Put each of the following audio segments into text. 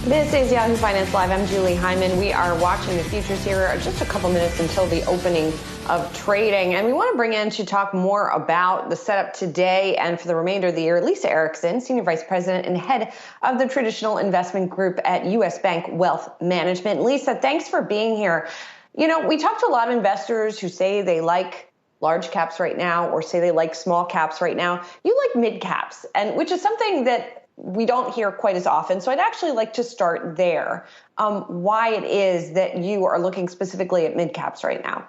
This is Yahoo Finance Live. I'm Julie Hyman. We are watching the futures here just a couple minutes until the opening of trading. And we want to bring in to talk more about the setup today and for the remainder of the year, Lisa Erickson, Senior Vice President and Head of the Traditional Investment Group at U.S. Bank Wealth Management. Lisa, thanks for being here. You know, we talked to a lot of investors who say they like large caps right now or say they like small caps right now. You like mid caps, and which is something that we don't hear quite as often. So I'd actually like to start there. Why it is that you are looking specifically at mid caps right now?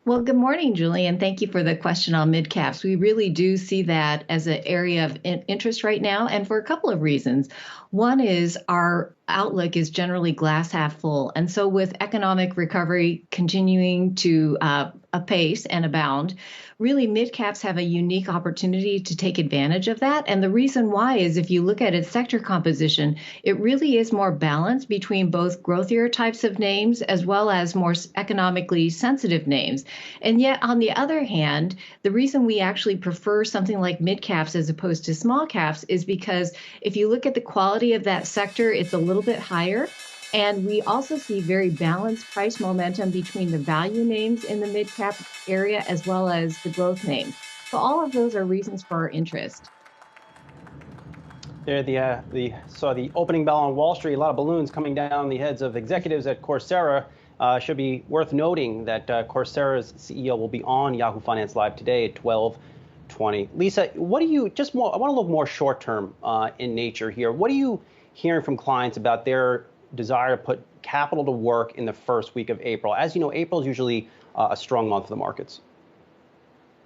Well, good morning, Julie, and thank you for the question on mid caps. We really do see that as an area of interest right now, and for a couple of reasons. One is our outlook is generally glass half full. And so with economic recovery continuing to apace and abound, really mid caps have a unique opportunity to take advantage of that. And the reason why is if you look at its sector composition, it really is more balanced between both growthier types of names as well as more economically sensitive names. And yet, on the other hand, the reason we actually prefer something like mid caps as opposed to small caps is because if you look at the quality of that sector, it's a little bit higher. And we also see very balanced price momentum between the value names in the mid-cap area as well as the growth names. So all of those are reasons for our interest. There, the opening bell on Wall Street, a lot of balloons coming down the heads of executives at Coursera. Should be worth noting that Coursera's CEO will be on Yahoo Finance Live today at 12:20. Lisa, what do you I want to look more short-term in nature here. What are you hearing from clients about their desire to put capital to work in the first week of April? As you know, April is usually a strong month for the markets.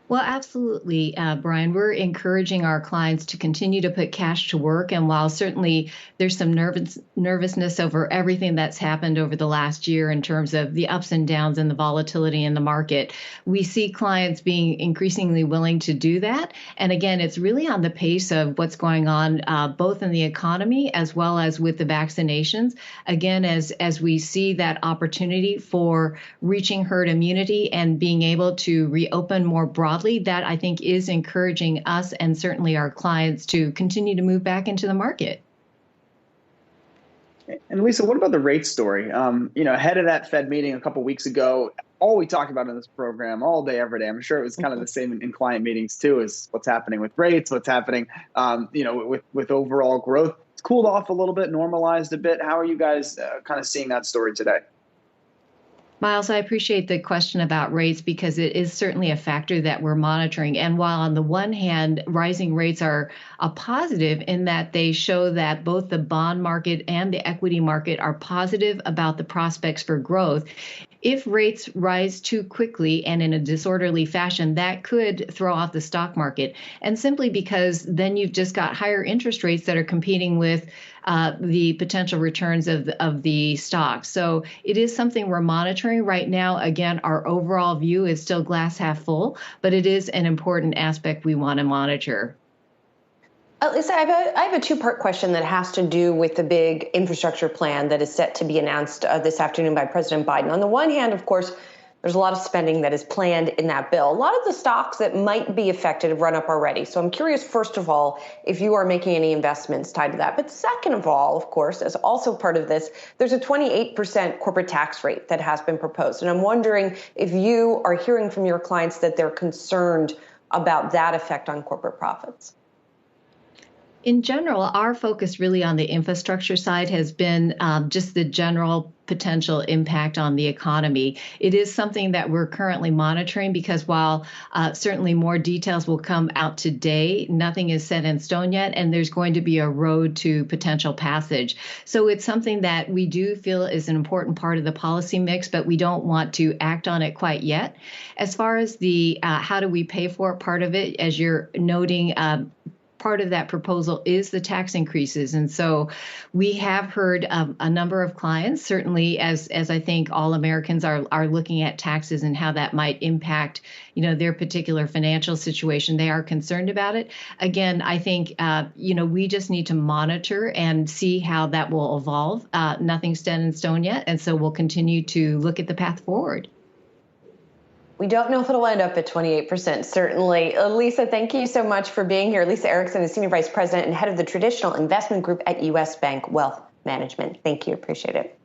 Well, absolutely, Brian. We're encouraging our clients to continue to put cash to work. And while certainly there's some nervousness over everything that's happened over the last year in terms of the ups and downs and the volatility in the market, we see clients being increasingly willing to do that. And again, it's really on the pace of what's going on both in the economy as well as with the vaccinations. Again, as we see that opportunity for reaching herd immunity and being able to reopen more broadly, that I think is encouraging us and certainly our clients to continue to move back into the market. And Lisa, what about the rate story? Ahead of that Fed meeting a couple of weeks ago, all we talked about in this program all day, every day, I'm sure it was kind of the same in client meetings too, is what's happening with rates, what's happening, with overall growth. It's cooled off a little bit, normalized a bit. How are you guys kind of seeing that story today? Miles, I appreciate the question about rates because it is certainly a factor that we're monitoring. And while on the one hand, rising rates are a positive in that they show that both the bond market and the equity market are positive about the prospects for growth, if rates rise too quickly and in a disorderly fashion, that could throw off the stock market. And simply because then you've just got higher interest rates that are competing with the potential returns of the stock. So it is something we're monitoring right now. Again, our overall view is still glass half full, but it is an important aspect we want to monitor. Lisa, I have a two-part question that has to do with the big infrastructure plan that is set to be announced this afternoon by President Biden. On the one hand, of course, there's a lot of spending that is planned in that bill. A lot of the stocks that might be affected have run up already. So I'm curious, first of all, if you are making any investments tied to that. But second of all, of course, as also part of this, there's a 28% corporate tax rate that has been proposed. And I'm wondering if you are hearing from your clients that they're concerned about that effect on corporate profits. In general, our focus really on the infrastructure side has been just the general potential impact on the economy. It is something that we're currently monitoring because while certainly more details will come out today, nothing is set in stone yet, and there's going to be a road to potential passage. So it's something that we do feel is an important part of the policy mix, but we don't want to act on it quite yet. As far as the how do we pay for it part of it, as you're noting, part of that proposal is the tax increases. And so we have heard a number of clients, certainly as I think all Americans are looking at taxes and how that might impact, their particular financial situation. They are concerned about it. Again, I think, we just need to monitor and see how that will evolve. Nothing's set in stone yet. And so we'll continue to look at the path forward. We don't know if it'll end up at 28%, certainly. Lisa, thank you so much for being here. Lisa Erickson is Senior Vice President and Head of the Traditional Investment Group at U.S. Bank Wealth management. Thank you. Appreciate it.